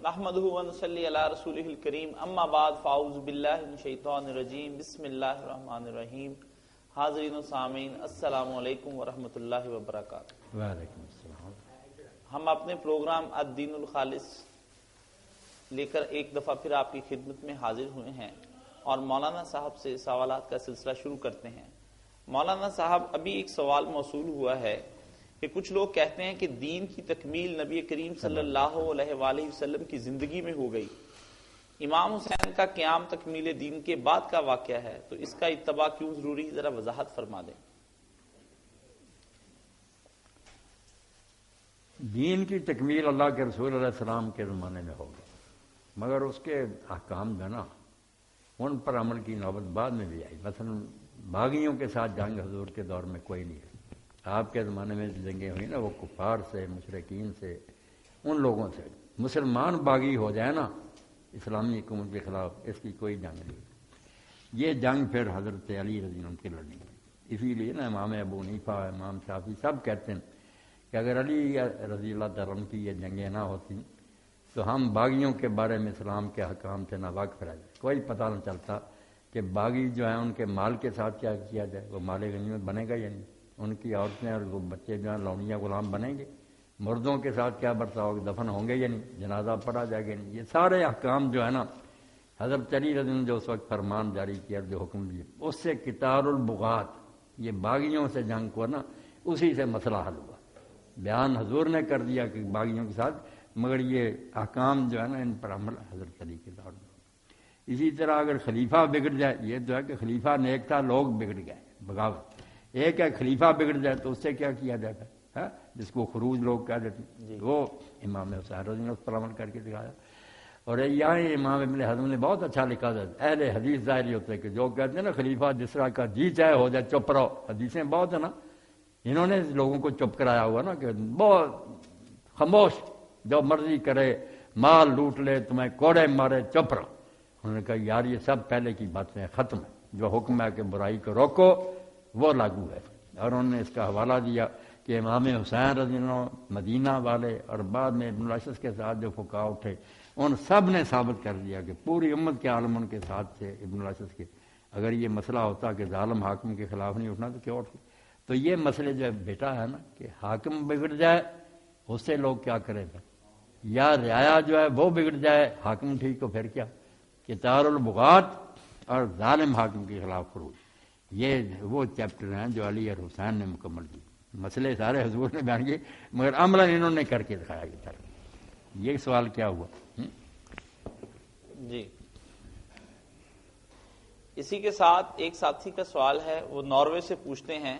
نحمده ونصلي على رسوله الكريم اما بعد فاعوذ باللہ من الشیطان الرجیم بسم اللہ الرحمن الرحیم. حاضرین و سامعین السلام علیکم ورحمۃ اللہ وبرکاتہ. وعلیکم السلام. ہم اپنے پروگرام الدین الخالص لے کر ایک دفعہ پھر آپ کی خدمت میں حاضر ہوئے ہیں اور مولانا صاحب سے سوالات کا سلسلہ شروع کرتے ہیں. مولانا صاحب، ابھی ایک سوال موصول ہوا ہے کہ کچھ لوگ کہتے ہیں کہ دین کی تکمیل نبی کریم صلی اللہ علیہ وآلہ وسلم کی زندگی میں ہو گئی. امام حسین کا قیام تکمیل دین کے بعد کا واقعہ ہے، تو اس کا اتباع کیوں ضروری ہے؟ ذرا وضاحت فرما دیں. دین کی تکمیل اللہ کے رسول علیہ السلام کے زمانے میں ہوگی، مگر اس کے احکام جو نا ان پر عمل کی نوبت بعد میں بھی آئی. مثلا باغیوں کے ساتھ جنگ حضور کے دور میں کوئی نہیں ہے. آپ کے زمانے میں جنگیں ہوئی نا وہ کفار سے، مشرکین سے، ان لوگوں سے. مسلمان باغی ہو جائے نا اسلامی حکومت کے خلاف، اس کی کوئی جنگ نہیں. یہ جنگ پھر حضرت علی رضی اللہ عنہ کی لڑنی ہے. اسی لیے نا امام ابو حنیفہ، امام شافعی سب کہتے ہیں کہ اگر علی رضی اللہ تعالیٰ عنہ کی یہ جنگیں نہ ہوتی تو ہم باغیوں کے بارے میں اسلام کے حکام سے ناواقف رہ جائے. کوئی پتہ نہ چلتا کہ باغی جو ہیں ان کے مال کے ساتھ کیا کیا جائے. وہ مال غنیمت بنے گا یا نہیں؟ ان کی عورتیں اور وہ بچے جو ہیں لونڈیاں غلام بنیں گے؟ مردوں کے ساتھ کیا برتاؤ ہوگا؟ دفن ہوں گے یا نہیں؟ جنازہ پڑھا جائے گا نہیں؟ یہ سارے احکام جو ہے نا حضرت علی رضی اللہ عنہ جو اس وقت فرمان جاری کیا، جو حکم دیے، اس سے قتال البغات، یہ باغیوں سے جنگ کو نا اسی سے مسئلہ حل ہوا. بیان حضور نے کر دیا کہ باغیوں کے ساتھ، مگر یہ احکام جو ہے نا ان پر عمل حضرت علی کے دور میں. اسی طرح اگر خلیفہ بگڑ جائے، یہ جو ہے کہ خلیفہ نیک تھا، لوگ بگڑ گئے، بغاوت. ایک ہے خلیفہ بگڑ جائے تو اس سے کیا کیا جاتا ہے، جس کو خروج لوگ کہہ دیتے ہیں، وہ امام حسین رضی اللہ عنہ اس پر عمل کر کے دکھایا. اور یہاں امام ابن حزم نے بہت اچھا لکھا تھا. اہل حدیث ظاہری ہوتے ہیں کہ جو کہتے ہیں نا خلیفہ جس طرح کا جی چاہے ہو جائے، چپ رہو. حدیثیں بہت ہیں نا، انہوں نے لوگوں کو چپ کرایا ہوا نا کہ بہت خاموش، جو مرضی کرے، مال لوٹ لے، تمہیں کوڑے مارے، چپ رہو. انہوں نے کہا یار یہ سب پہلے کی باتیں ختم ہیں. جو حکم ہے کہ برائی کو روکو وہ لاگو ہے. اور انہوں نے اس کا حوالہ دیا کہ امام حسین رضی اللہ عنہ، مدینہ والے اور بعد میں ابن الاشعث کے ساتھ جو فقہا اٹھے، ان سب نے ثابت کر دیا کہ پوری امت کے عالم ان کے ساتھ تھے ابن الاشعث کے. اگر یہ مسئلہ ہوتا کہ ظالم حاکم کے خلاف نہیں اٹھنا تو کیا اٹھتے؟ تو یہ مسئلے جو بیٹا ہے نا کہ حاکم بگڑ جائے اس سے لوگ کیا کریں گے، یا رعایا جو ہے وہ بگڑ جائے، حاکم ٹھیک ہو پھر کیا؟ قتال البغات اور ظالم حاکم کے خلاف خروج، یہ وہ چیپٹر ہیں جو علی اور حسین نے مکمل کی. مسئلے سارے حضور نے بیان کیے مگر عملاً انہوں نے کر کے دکھایا. یہ سوال کیا ہوا؟ جی، اسی کے ساتھ ایک ساتھی کا سوال ہے، وہ ناروے سے پوچھتے ہیں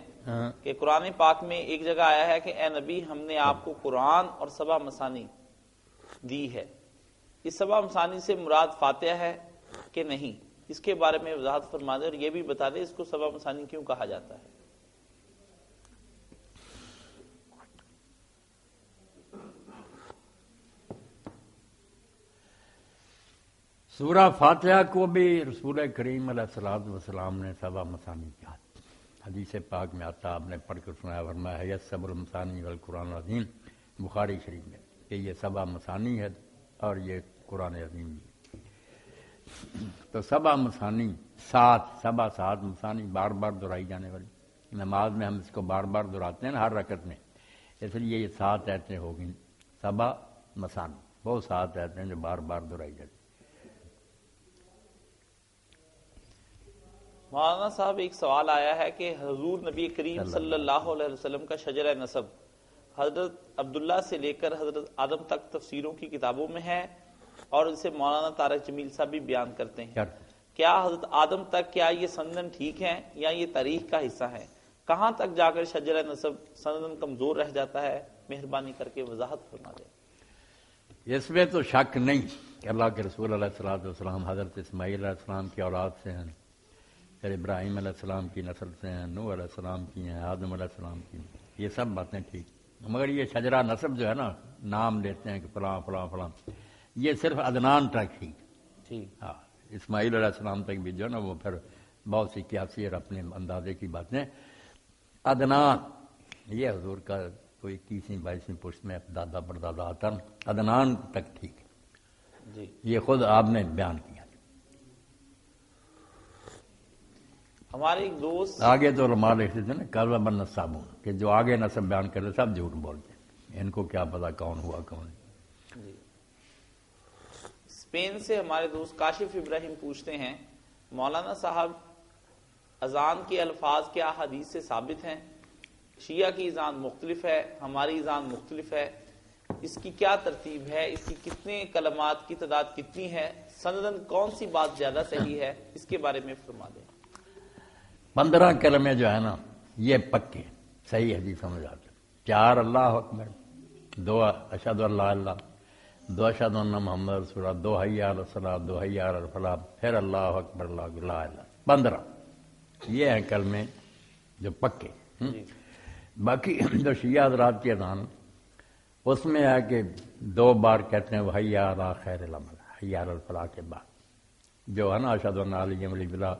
کہ قرآن پاک میں ایک جگہ آیا ہے کہ اے نبی ہم نے آپ کو قرآن اور سبع مثانی دی ہے. اس سبع مثانی سے مراد فاتحہ ہے کہ نہیں؟ اس کے بارے میں وضاحت فرما دیں اور یہ بھی بتا دیں اس کو سبع مثانی کیوں کہا جاتا ہے. سورہ فاتحہ کو بھی رسول کریم علیہ الصلوۃ والسلام نے سبع مثانی کہا. حدیث پاک میں آتا، آپ نے پڑھ کر سنایا، فرمایا ہے سبع المثانی والقرآن العظیم، بخاری شریف میں، کہ یہ سبع مثانی ہے اور یہ قرآن عظیم بھی. تو سبع مثانی سات، سبع سات مثانی بار بار دہرائی جانے والی. نماز میں ہم اس کو بار بار دہراتے ہیں ہر رکعت میں، اس لیے یہ 7 آیتیں ہو گئیں سبع مثانی. وہ 7 آیتیں جو بار بار دہرائی جاتی. مولانا صاحب ایک سوال آیا ہے کہ حضور نبی کریم صلی اللہ علیہ وسلم کا شجرہ نسب حضرت عبداللہ سے لے کر حضرت آدم تک تفسیروں کی کتابوں میں ہے اور اسے مولانا طارق جمیل صاحب بھی بیان کرتے ہیں. کیا حضرت آدم تک کیا یہ سندن ٹھیک ہے یا یہ تاریخ کا حصہ ہے؟ کہاں تک جا کر شجرہ نسب سندن کمزور رہ جاتا ہے؟ مہربانی کر کے وضاحت فرما دیں. اس میں تو شک نہیں کہ اللہ کے رسول علیہ الصلوۃ والسلام حضرت اسماعیل علیہ السلام کی اولاد سے ہیں، پھر ابراہیم علیہ السلام کی نسل سے ہیں، نوح علیہ السلام کی ہیں، آدم علیہ السلام کی ہیں. یہ سب باتیں ٹھیک، مگر یہ شجرہ نسب جو ہے نا، نام لیتے ہیں کہ فلاں فلاں فلاں، یہ صرف عدنان تک ہی. ہاں، اسماعیل علیہ السلام تک بھی جو ہے نا وہ پھر بہت سی قیاسی اور اپنے اندازے کی باتیں. عدنان یہ حضور کا کوئی 21ویں 22ویں پشت میں دادا پردادا آتا، عدنان تک ٹھیک ہے. جی یہ خود آپ نے بیان کیا. ہمارے ایک دوست آگے تو علماء لکھتے تھے نا کاذب بن صابون کہ جو آگے نسب بیان کرتے سب جھوٹ بولتے ہیں، ان کو کیا پتا کون ہوا کون نہیں. جی اسپین سے ہمارے دوست کاشف ابراہیم پوچھتے ہیں مولانا صاحب اذان کے الفاظ کیا حدیث سے ثابت ہیں؟ شیعہ کی اذان مختلف ہے، ہماری اذان مختلف ہے، اس کی کیا ترتیب ہے؟ اس کی کتنے کلمات کی تعداد کتنی ہے؟ سندن کون سی بات زیادہ صحیح ہے؟ اس کے بارے میں فرما دیں. 15 کلمے جو ہے نا یہ پکے صحیح حدیث سمجھ آتے. 4 اللہ اکبر، 2 اشہد ان لا الہ، 2 اشہد ان محمد رسول اللہ، 2 حی علی الصلاۃ، 2 حی علی الفلاح، پھر اللہ اکبر اللہ لا الہ. 15 یہ ہیں کلمے جو پکے. جی باقی جو شیعہ حضرات کی اذان اس میں ہے کہ 2 بار کہتے ہیں حی علی خیر العمل، حی علی الفلاح کے بعد جو ہے نا اشہد ان علی ولی بلا،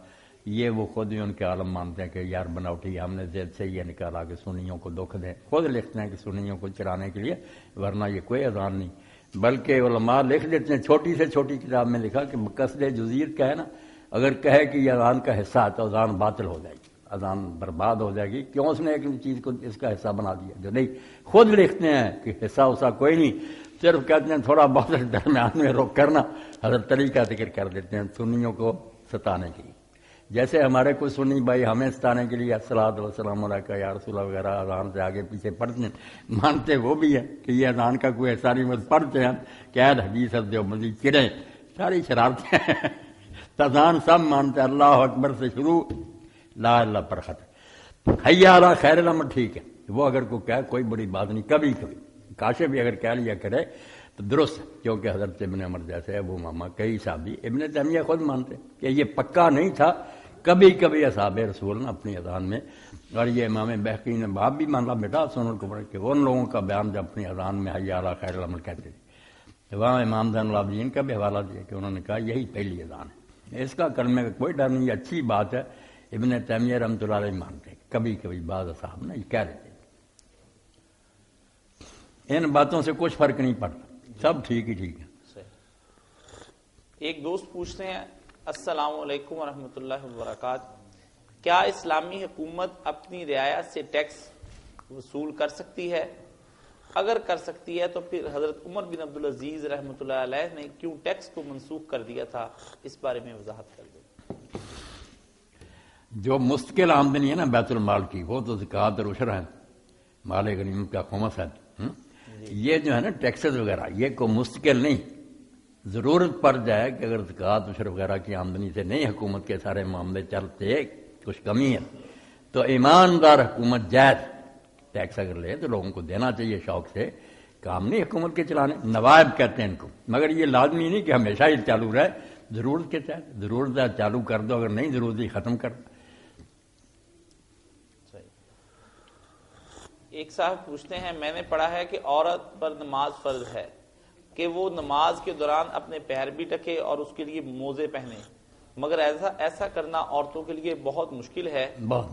یہ وہ خود ہی ان کے عالم مانتے ہیں کہ یار بناوٹی ہم نے ذیل سے یہ نکالا کہ سنیوں کو دکھ دیں. خود لکھتے ہیں کہ سنیوں کو چرانے کے لیے، ورنہ یہ کوئی اذان نہیں. بلکہ علماء لکھ دیتے ہیں چھوٹی سے چھوٹی کتاب میں لکھا کہ قصد جزیر کا ہے نا، اگر کہے کہ یہ اذان کا حصہ ہے تو اذان باطل ہو جائے گی، اذان برباد ہو جائے گی. کیوں اس نے ایک چیز کو اس کا حصہ بنا دیا جو نہیں. خود لکھتے ہیں کہ حصہ اسا کوئی نہیں، صرف کہتے ہیں تھوڑا بہت درمیان میں روک کرنا. حضرت علی کا ذکر کر دیتے ہیں سنیوں کو ستانے کے لیے. جیسے ہمارے کوئی سنی بھائی ہمیں ستانے کے لیے الصلاۃ والسلام علیکہ یا رسول اللہ وغیرہ اذان سے آگے پیچھے پڑھتے ہیں، مانتے وہ بھی ہے کہ یہ اذان کا کوئی حصہ نہیں، بس پڑھتے ہیں قید حدیث دیوبندی چڑے ساری شرارتیں ہیں. اذان سب مانتے ہیں، اللہ اکبر سے شروع لا اللہ پر ختم. حی علی خیر العمل ٹھیک ہے، وہ اگر کوئی کہے کوئی بڑی بات نہیں، کبھی کبھی کاشف بھی اگر کہہ لیا کرے تو درست ہے، کیونکہ حضرت ابن عمر جیسے ابو ماما کئی صحابی، ابن تیمیہ خود مانتے کہ یہ پکا نہیں تھا، کبھی کبھی اصحاب رسول نے اپنی اذان میں. اور یہ امام بہقی نے باب بھی مانا بیٹا سنن کو پڑھ کہ ان لوگوں کا بیان جب اپنی اذان میں حی علی خیر العمل کہتے تھے. وہاں امام زین العابدین کا بھی حوالہ دیا کہ انہوں نے کہا یہی پہلی اذان ہے، اس کا کلمے کا کوئی ڈر نہیں، یہ اچھی بات ہے. ابن تیمیہ رحمۃ اللہ علیہ مانتے کبھی کبھی بعض اصحاب نے یہ کہہ رہے تھے. ان باتوں سے کچھ فرق نہیں پڑتا، سب ٹھیک ہی ٹھیک ہے. ایک دوست پوچھتے ہیں السلام علیکم ورحمۃ اللہ وبرکاتہ، کیا اسلامی حکومت اپنی رعایا سے ٹیکس وصول کر سکتی ہے؟ اگر کر سکتی ہے تو پھر حضرت عمر بن عبدالعزیز رحمۃ اللہ علیہ نے کیوں ٹیکس کو منسوخ کر دیا تھا؟ اس بارے میں وضاحت کر دیں. جو مستقل آمدنی ہے نا بیت المال کی، وہ تو زکوٰۃ اور عشر ہے، مال غنیمت کا خمس ہے. یہ جو ہے نا ٹیکسز وغیرہ یہ کوئی مستقل نہیں. ضرورت پڑ جائے کہ اگر زکوٰۃ عشر وغیرہ کی آمدنی سے نہیں حکومت کے سارے معاملے چلتے، کچھ کمی ہے، تو ایماندار حکومت جائز ٹیکس اگر لے تو لوگوں کو دینا چاہیے شوق سے. کام نہیں حکومت کے چلانے، نوائب کہتے ہیں ان کو، مگر یہ لازمی نہیں کہ ہمیشہ ہی چالو رہے. ضرورت کے تحت ضرورت ہے چالو کر دو، اگر نہیں ضرورت ہی ختم کر دو. ایک صاحب پوچھتے ہیں میں نے پڑھا ہے کہ عورت پر نماز فرض ہے کہ وہ نماز کے دوران اپنے پیر بھی ڈھکے اور اس کے لیے موزے پہنے، مگر ایسا کرنا عورتوں کے لیے بہت مشکل ہے.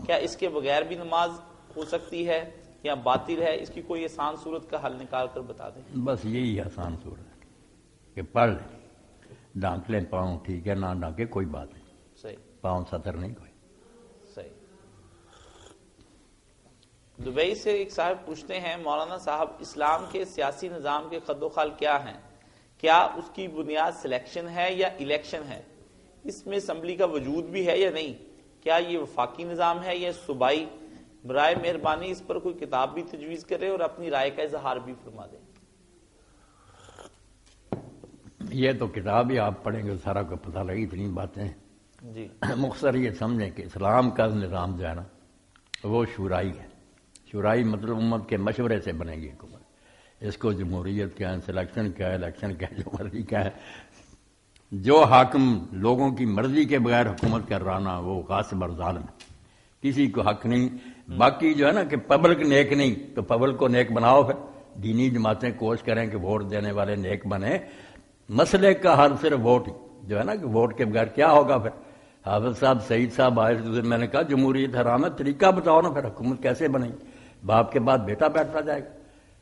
کیا اس کے بغیر بھی نماز ہو سکتی ہے یا باطل ہے؟ اس کی کوئی آسان صورت کا حل نکال کر بتا دیں. بس یہی آسان صورت ہے کہ پڑھ لیں، ڈھانک لیں پاؤں، ٹھیک ہے، نہ ڈھانکے کوئی بات نہیں، صحیح، پاؤں سطر نہیں کوئی. صحیح. دبئی سے ایک صاحب پوچھتے ہیں مولانا صاحب اسلام کے سیاسی نظام کے خد و خال کیا ہیں؟ کیا اس کی بنیاد سلیکشن ہے یا الیکشن ہے؟ اس میں اسمبلی کا وجود بھی ہے یا نہیں؟ کیا یہ وفاقی نظام ہے یا صوبائی؟ برائے مہربانی اس پر کوئی کتاب بھی تجویز کرے اور اپنی رائے کا اظہار بھی فرما دیں. یہ تو کتاب ہی آپ پڑھیں گے سارا کو پتہ لگی، اتنی باتیں. جی مختصر یہ سمجھیں کہ اسلام کا نظام جو ہے نا وہ شورائی ہے. شورائی مطلب امت کے مشورے سے بنے گی حکومت. اس کو جمہوریت کیا ہے، سلیکشن کیا ہے، الیکشن کیا ہے، جو مرضی کیا ہے. جو حاکم لوگوں کی مرضی کے بغیر حکومت کر رہا نا وہ غاصب اور ظالم ہے، کسی کو حق نہیں. باقی جو ہے نا کہ پبلک نیک نہیں تو پبلک کو نیک بناؤ. پھر دینی جماعتیں کوشش کریں کہ ووٹ دینے والے نیک بنے. مسئلے کا حل صرف ووٹ ہی جو ہے نا کہ ووٹ کے بغیر کیا ہوگا. پھر حافظ صاحب سعید صاحب آئے، میں نے کہا جمہوریت حرام ہے، طریقہ بتاؤ نا، پھر حکومت کیسے بنے گی؟ باپ کے بعد بیٹا بیٹھتا جائے گا.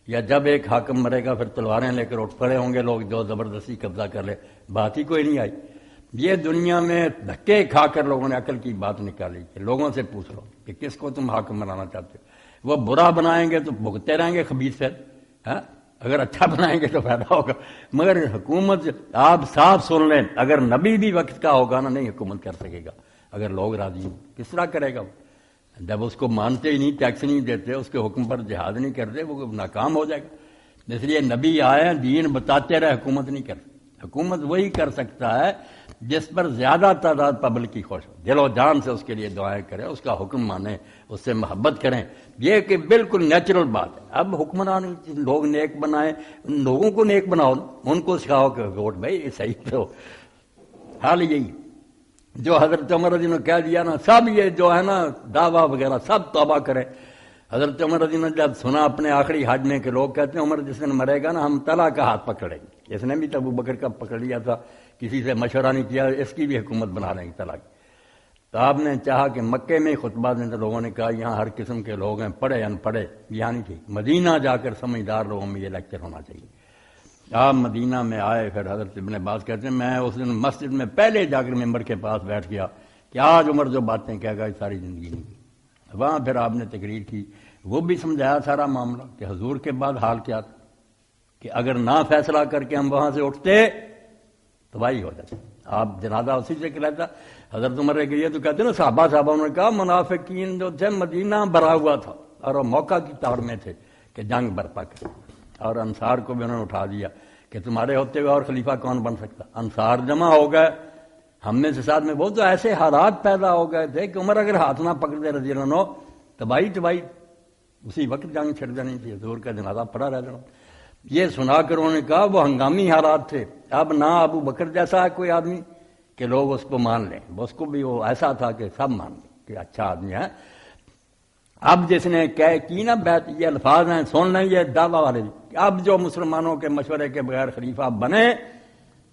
یا جب ایک حاکم مرے گا پھر تلواریں لے کر اٹھ پڑے ہوں گے لوگ جو زبردستی قبضہ کر لے، بات ہی کوئی نہیں آئی۔ یہ دنیا میں دھکے کھا کر لوگوں نے عقل کی بات نکالی کہ لوگوں سے پوچھ لو کہ کس کو تم حاکم بنانا چاہتے ہو، وہ برا بنائیں گے تو بھگتے رہیں گے خبیث پھر، ہاں اگر اچھا بنائیں گے تو فائدہ ہوگا۔ مگر حکومت آپ صاف سن لیں، اگر نبی بھی وقت کا ہوگا نا نہیں حکومت کر سکے گا، اگر لوگ راضی ہوں کس طرح کرے گا وہ؟ جب اس کو مانتے ہی نہیں، ٹیکس نہیں دیتے، اس کے حکم پر جہاد نہیں کرتے، وہ ناکام ہو جائے گا۔ اس لیے نبی آئے دین بتاتے رہے، حکومت نہیں کرتے۔ حکومت وہی کر سکتا ہے جس پر زیادہ تعداد پبلک کی خوش ہو، دل و جان سے اس کے لیے دعائیں کریں، اس کا حکم مانیں، اس سے محبت کریں۔ یہ کہ بالکل نیچرل بات ہے۔ اب حکمران لوگ نیک بنائیں، لوگوں کو نیک بناؤ، ان کو سکھاؤ کہ ووٹ بھائی یہ صحیح تو حال یہی جو حضرت عمر رضی اللہ نے کہہ دیا نا، سب یہ جو ہے نا دعویٰ وغیرہ سب توبہ کریں۔ حضرت عمر رضی اللہ نے جب سنا اپنے آخری حج میں کہ لوگ کہتے ہیں عمر جس دن مرے گا نا ہم طلحہ کا ہاتھ پکڑیں گے، اس نے بھی تو ابو بکر کا پکڑ لیا تھا، کسی سے مشورہ نہیں کیا، اس کی بھی حکومت بنا لیں گے طلحہ کی۔ تو آپ نے چاہا کہ مکے میں خطبہ دیں تو لوگوں نے کہا یہاں ہر قسم کے لوگ ہیں، پڑھے ان پڑھے، یہاں نہیں ٹھیک، مدینہ جا کر سمجھدار لوگوں میں یہ لیکچر ہونا چاہیے۔ آپ مدینہ میں آئے، پھر حضرت ابن عباس کہتے ہیں میں اس دن مسجد میں پہلے جا کر ممبر کے پاس بیٹھ گیا کہ آج عمر جو باتیں کہے گا یہ ساری زندگی نہیں کی۔ وہاں پھر آپ نے تقریر کی، وہ بھی سمجھایا سارا معاملہ کہ حضور کے بعد حال کیا تھا، کہ اگر نہ فیصلہ کر کے ہم وہاں سے اٹھتے تباہی ہو جاتی۔ آپ جنازہ اسی سے کہتا حضرت عمر نے یہ تو کہتے ہیں نا صحابہ نے کہا منافقین جو تھے مدینہ بھرا ہوا تھا اور وہ موقع کی تار میں تھے کہ جنگ برپا کرے، اور انصار کو بھی انہوں نے اٹھا دیا کہ تمہارے ہوتے ہوئے اور خلیفہ کون بن سکتا۔ انصار جمع ہو گئے، ہم میں سے ساتھ میں وہ تو ایسے حالات پیدا ہو گئے تھے کہ عمر اگر ہاتھ نہ پکڑتے رضی اللہ عنہ تباہی اسی وقت جنگ چھڑ جانی تھی، حضور کا جنازہ پڑا رہ جانا۔ یہ سنا کر انہوں نے کہا وہ ہنگامی حالات تھے، اب نہ ابو بکر جیسا ہے کوئی آدمی کہ لوگ اس کو مان لیں، اس کو بھی وہ ایسا تھا کہ سب مان لیں کہ اچھا آدمی ہے۔ اب جس نے کی نا بیعت، یہ الفاظ ہیں سن لیں، یہ دعویٰ والے بھی، اب جو مسلمانوں کے مشورے کے بغیر خلیفہ بنے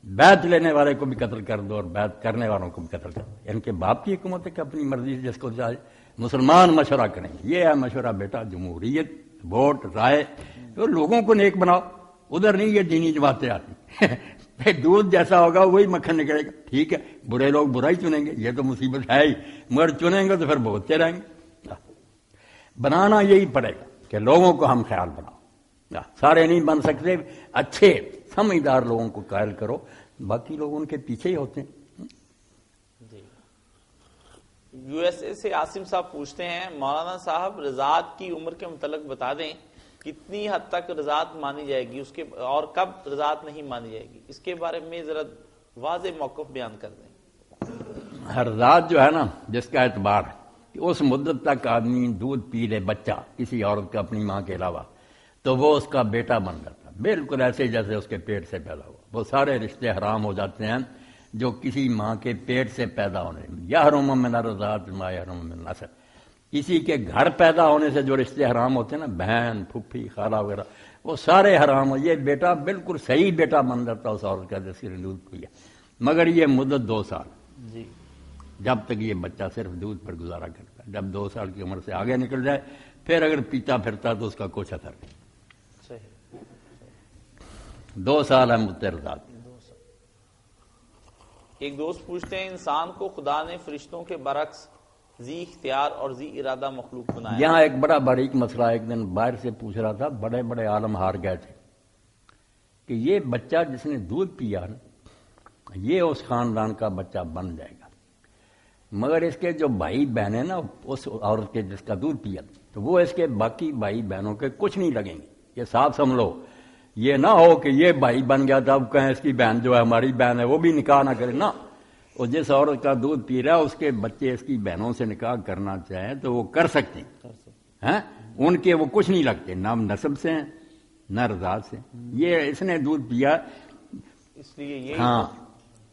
بیعت لینے والے کو بھی قتل کر دو اور بیعت کرنے والوں کو بھی قتل کر دو۔ ان کے باپ کی حکومت ہے کہ اپنی مرضی سے جس کو چاہے مسلمان مشورہ کریں گے، یہ ہے مشورہ بیٹا، جمہوریت، ووٹ، رائے، تو لوگوں کو نیک بناؤ، ادھر نہیں یہ دینی جماعتیں آتی دودھ جیسا ہوگا وہی مکھن نکلے گا، ٹھیک ہے برے لوگ برا ہی چنیں گے، یہ تو مصیبت ہے ہی، مگر چنیں گے تو پھر بھگتتے رہیں گے۔ بنانا یہی پڑے گا کہ لوگوں کو ہم خیال بناؤ، سارے نہیں بن سکتے، اچھے سمجھدار لوگوں کو قائل کرو، باقی لوگ ان کے پیچھے ہی ہوتے ہیں۔ یو ایس اے سے عاصم صاحب پوچھتے ہیں مولانا صاحب رضاعت کی عمر کے متعلق بتا دیں، کتنی حد تک رضاعت مانی جائے گی اس کے اور کب رضاعت نہیں مانی جائے گی، اس کے بارے میں ذرا واضح موقف بیان کر دیں۔ رضاعت جو ہے نا جس کا اعتبار ہے کہ اس مدت تک آدمی دودھ پی لے بچہ کسی عورت کا اپنی ماں کے علاوہ تو وہ اس کا بیٹا بن جاتا، بالکل ایسے جیسے اس کے پیٹ سے پیدا ہوا۔ وہ سارے رشتے حرام ہو جاتے ہیں جو کسی ماں کے پیٹ سے پیدا ہونے، یحرم من الرضاعۃ ما یحرم من النسب، کسی کے گھر پیدا ہونے سے جو رشتے حرام ہوتے ہیں نا، بہن، پھوپھی، خالہ وغیرہ، وہ سارے حرام ہو۔ یہ بیٹا بالکل صحیح بیٹا بن جاتا اس عورت کا جس نے دودھ پیا، مگر یہ مدت 2 سال جی، جب تک یہ بچہ صرف دودھ پر گزارا کرتا ہے۔ جب 2 سال کی عمر سے آگے نکل جائے پھر اگر پیتا پھرتا تو اس کا کچھ اثر نہیں۔ صحیح 2 سال ہے مدت رضاعت۔ ایک دوست پوچھتے ہیں انسان کو خدا نے فرشتوں کے برعکس ذی اختیار اور ذی ارادہ مخلوق بنایا۔ یہاں ایک بڑا باریک مسئلہ ایک دن باہر سے پوچھ رہا تھا، بڑے بڑے عالم ہار گئے تھے کہ یہ بچہ جس نے دودھ پیا یہ اس خاندان کا بچہ بن جائے گا، مگر اس کے جو بھائی بہن ہیں نا اس عورت کے جس کا دودھ پیا تو وہ اس کے باقی بھائی بہنوں کے کچھ نہیں لگیں گے۔ یہ صاف سمجھ لو، یہ نہ ہو کہ یہ بھائی بن گیا تھا اب کہیں اس کی بہن جو ہے ہماری بہن ہے وہ بھی نکاح نہ کرے، نہ، وہ جس عورت کا دودھ پی رہا ہے اس کے بچے اس کی بہنوں سے نکاح کرنا چاہیں تو وہ کر سکتے ہیں، ان کے وہ کچھ نہیں لگتے، نہ نسب سے ہیں نہ رضاعت سے۔ یہ اس نے دودھ پیا اس لیے یہ ہاں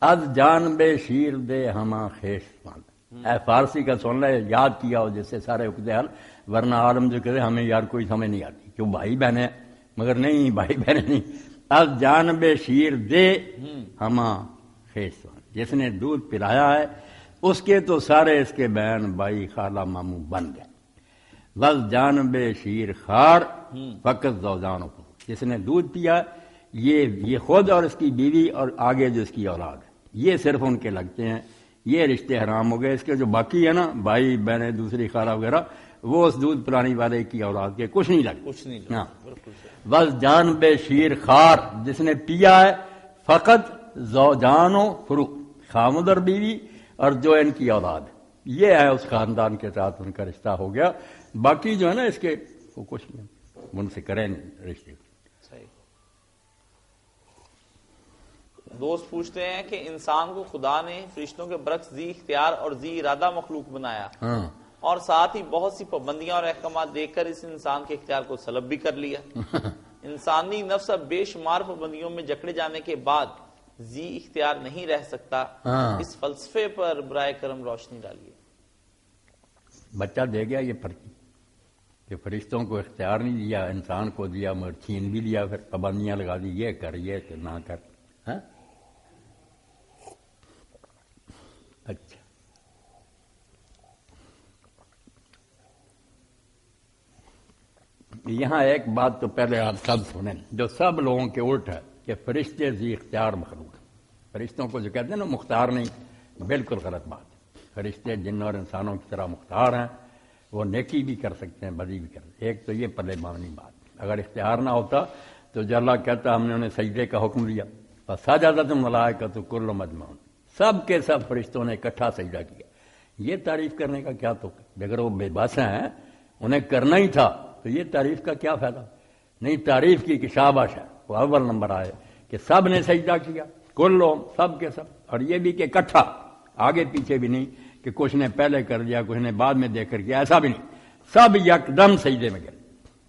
از جان بے شیر دے ہما خیش ماند، اے فارسی کا سن لے، یاد کیا ہو جس سے سارے اقدے حل، ورنہ عالم جو کہتے ہمیں یار کوئی سمجھ نہیں آتی کیوں بھائی بہن ہے، مگر نہیں بھائی بہن نہیں، از جان بے شیر دے ہما خیش ماند، جس نے دودھ پلایا ہے اس کے تو سارے اس کے بہن بھائی خالہ ماموں بن گئے۔ بس جان بے شیر خار فقط زوجان کو، جس نے دودھ پیا یہ خود اور اس کی بیوی اور آگے جو اس کی اولاد ہے، یہ صرف ان کے لگتے ہیں، یہ رشتے حرام ہو گئے۔ اس کے جو باقی ہے نا بھائی بہنیں دوسری خالہ وغیرہ، وہ اس دودھ پلانے والے کی اولاد کے کچھ نہیں لگتے۔ ہاں، بس جان بے شیر خار، جس نے پیا ہے فقط زوجان و فرو، خامد اور بیوی اور جو ان کی اولاد ہے، یہ ہے اس خاندان کے ساتھ ان کا رشتہ ہو گیا۔ باقی جو ہے نا اس کے وہ کچھ نہیں، ان سے کریں رشتے۔ دوست پوچھتے ہیں کہ انسان کو خدا نے فرشتوں کے برعکس ذی اختیار اور ذی ارادہ مخلوق بنایا، اور ساتھ ہی بہت سی پابندیاں اور احکامات دے کر اس انسان کے اختیار کو سلب بھی کر لیا۔ انسانی نفس اب بے شمار پابندیوں میں جکڑے جانے کے بعد ذی اختیار نہیں رہ سکتا۔ اس فلسفے پر برائے کرم روشنی ڈالیے۔ بچہ دے گیا یہ پرچی کہ فرشتوں کو اختیار نہیں دیا، انسان کو دیا مگر چھین بھی لیا، پھر پابندیاں لگا دی، یہ کر یہ نہ کر۔ اچھا، یہاں ایک بات تو پہلے آپ سب سنیں، جو سب لوگوں کے الٹ ہے کہ فرشتے ذی اختیار مخلوق ہیں۔ فرشتوں کو جو کہتے ہیں نا مختار نہیں، بالکل غلط بات ہے۔ فرشتے جن اور انسانوں کی طرح مختار ہیں، وہ نیکی بھی کر سکتے ہیں، بدی بھی کر سکتے ہیں۔ ایک تو یہ پلے معنی بات، اگر اختیار نہ ہوتا تو جو اللہ کہتا ہم نے انہیں سجدے کا حکم دیا، فسجدت الملائکۃ کلھم اجمعون، سب کے سب فرشتوں نے اکٹھا سجدہ کیا۔ یہ تعریف کرنے کا کیا تو، اگر وہ بے بس ہیں انہیں کرنا ہی تھا تو یہ تعریف کا کیا فائدہ؟ نہیں، تعریف کی کہ شاباش ہے، وہ اول نمبر آئے کہ سب نے سجدہ کیا، کلھم، سب کے سب، اور یہ بھی کہ اکٹھا، آگے پیچھے بھی نہیں کہ کچھ نے پہلے کر دیا کچھ نے بعد میں دیکھ کر کیا، ایسا بھی نہیں، سب یکدم سجدے میں گئے،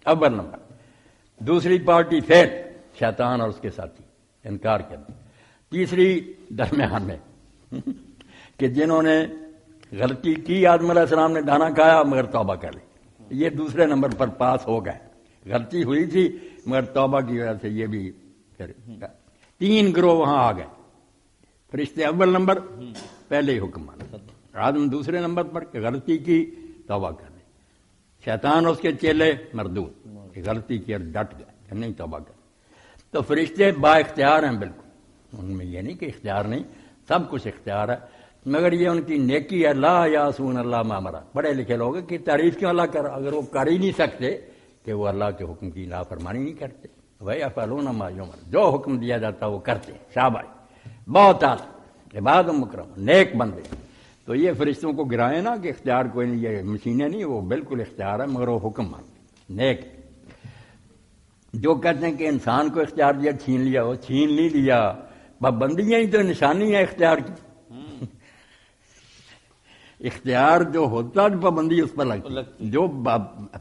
اول نمبر۔ دوسری پارٹی فیل، شیطان اور اس کے ساتھی انکار کر دیا۔ تیسری درمیان میں کہ جنہوں نے غلطی کی، آدم علیہ السلام نے دانا کھایا مگر توبہ کر لی، یہ دوسرے نمبر پر پاس ہو گئے، غلطی ہوئی تھی مگر توبہ کی وجہ سے یہ بھی تین گروہ وہاں آ گئے۔ فرشتے اول نمبر، پہلے ہی حکم مانا، آدم دوسرے نمبر پر کہ غلطی کی توبہ کر لی، شیطان اور اس کے چیلے مردود کہ غلطی کی اور ڈٹ گئے کہ نہیں توبہ کر۔ تو فرشتے با اختیار ہیں، بالکل ان میں یہ نہیں کہ اختیار نہیں، سب کچھ اختیار ہے، مگر یہ ان کی نیکی ہے۔ لا یعصون اللہ ما امر، پڑھے لکھے لوگ کہ تعریف کیوں اللہ کر، اگر وہ کر ہی نہیں سکتے کہ وہ اللہ کے حکم کی نافرمانی نہیں کرتے، وَيَفْعَلُونَ مَا يُؤْمَرُونَ، جو حکم دیا جاتا وہ کرتے، شاباش، بہت اعلیٰ، عباد مکرم، نیک بندے۔ تو یہ فرشتوں کو گرائے نا کہ اختیار کوئی نہیں، یہ مشینیں نہیں، وہ بالکل اختیار ہے مگر وہ حکم مانتے، نیک۔ جو کہتے ہیں کہ انسان کو اختیار دیا چھین لیا، وہ چھین نہیں لیا، پابندیاں ہی تو نشانی ہے اختیار کی۔ اختیار جو ہوتا پابندی اس پر لگتی، جو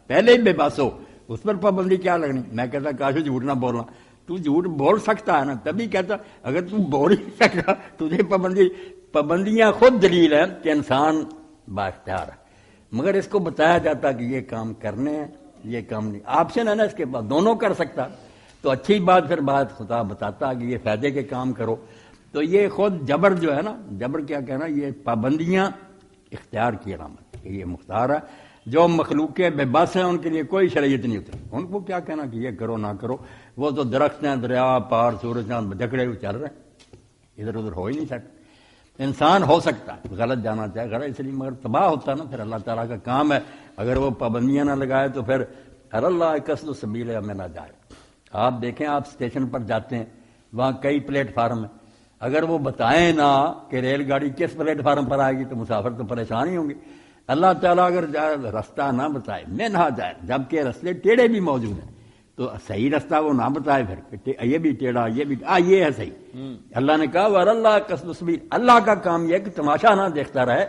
پہلے بے بس ہو اس پر پابندی کیا لگنی؟ میں کہتا کاش جھوٹ نہ بولنا، تو جھوٹ بول سکتا ہے نا، تبھی کہتا اگر تو بول ہی سکتا تجھے پابندیاں خود دلیل ہے کہ انسان با اختیار ہے، مگر اس کو بتایا جاتا کہ یہ کام کرنے ہیں، یہ کام نہیں، آپشن ہے نا اس کے پاس، دونوں کر سکتا تو اچھی بات، پھر بات خدا بتاتا کہ یہ فائدے کے کام کرو۔ تو یہ خود جبر جو ہے نا، جبر کیا کہنا، یہ پابندیاں اختیار کی علامت، یہ مختار ہے۔ جو مخلوق بے بس ہیں ان کے لیے کوئی شریعت نہیں اتری، ان کو کیا کہنا کہ یہ کرو نہ کرو، وہ تو درخت ہیں، دریا پار سورج چاند جکڑے ہوئے چل رہے ہیں، ادھر ادھر ہو ہی نہیں سکتے۔ انسان ہو سکتا ہے غلط جانا چاہے غلط، اس لیے مگر تباہ ہوتا نا، پھر اللہ تعالیٰ کا کام ہے، اگر وہ پابندیاں نہ لگائے تو پھر اللہ قصد و سبیل میں نہ جائے۔ آپ دیکھیں، آپ اسٹیشن پر جاتے ہیں، وہاں کئی پلیٹ فارم ہیں، اگر وہ بتائیں نہ کہ ریل گاڑی کس پلیٹ فارم پر آئے گی تو مسافر تو پریشان ہی ہوں گے۔ اللہ تعالیٰ اگر راستہ نہ بتائے میں نہ جائے، جبکہ رستے ٹیڑھے بھی موجود ہیں، تو صحیح راستہ وہ نہ بتائے، پھر یہ بھی ٹیڑھا، یہ بھی یہ ہے صحیح۔ اللہ نے کہا وَاللہ قصد السبیل، اللہ کا کام یہ کہ تماشا نہ دیکھتا رہے،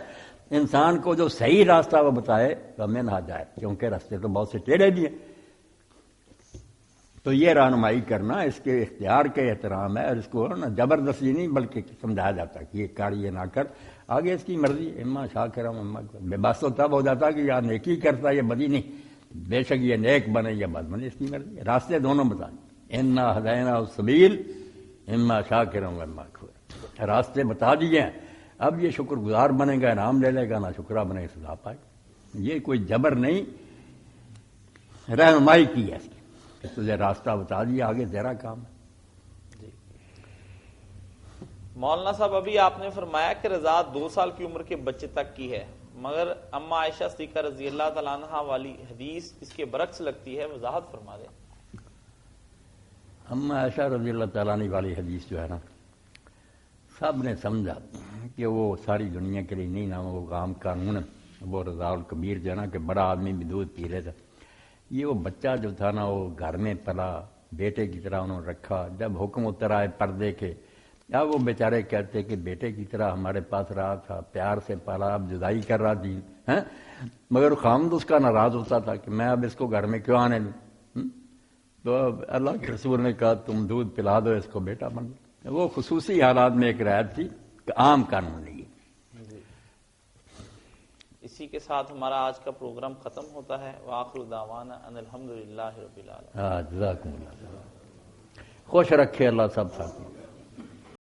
انسان کو جو صحیح راستہ وہ بتائے تو میں نہ جائے، کیونکہ راستے تو بہت سے ٹیڑھے بھی ہیں۔ تو یہ رہنمائی کرنا اس کے اختیار کے احترام ہے، اور اس کو نا زبردستی نہیں بلکہ سمجھایا جاتا کہ یہ کر یہ نہ کر، آگے اس کی مرضی، اما شاکرا اما بے بس تو تب ہو جاتا کہ یا نیکی کرتا یا بدی نہیں، بے شک یہ نیک بنے یا بد بنے، اس کی مرضی، راستے دونوں بتائیں، انا ہدینا السبیل اما شاکرا اما کفورا، راستے بتا دیے ہیں، اب یہ شکر گزار بنے گا انعام لے لے گا، نہ شکرہ بنے گا سزا پائے گا۔ یہ کوئی جبر نہیں، رہنمائی کی ہے اس کی، کہ تجھے راستہ بتا دیا، آگے تیرا کام ہے۔ مولانا صاحب ابھی آپ نے فرمایا کہ رضا 2 سال کی عمر کے بچے تک کی ہے، مگر اما عائشہ صدیقہ رضی اللہ تعالیٰ عنہا والی حدیث اس کے برعکس لگتی ہے، وضاحت فرما دیں۔ اما عائشہ رضی اللہ تعالیٰ عنہ والی حدیث جو ہے نا، سب نے سمجھا کہ وہ ساری دنیا کے لیے نہیں نا، وہ عام قانون وہ رضا الکبیر جو ہے نا کہ بڑا آدمی بھی دودھ پی لیتا، یہ وہ بچہ جو تھا نا وہ گھر میں پلا، بیٹے کی طرح انہوں نے رکھا، جب حکم اتر آئے پردے کے، اب وہ بیچارے کہتے کہ بیٹے کی طرح ہمارے پاس رہا تھا، پیار سے پالا، اب جدائی کر رہا تھی، مگر خامد اس کا ناراض ہوتا تھا کہ میں اب اس کو گھر میں کیوں آنے دوں، تو اب اللہ کے رسول نے کہا تم دودھ پلا دو اس کو، بیٹا بن گیا۔ وہ خصوصی حالات میں ایک رعایت تھی کہ عام قانون نہیں۔ اسی کے ساتھ ہمارا آج کا پروگرام ختم ہوتا ہے۔ وآخر دعوانا ان الحمدللہ رب العالمین۔ جزاکم اللہ، خوش رکھے اللہ سب ساتھی۔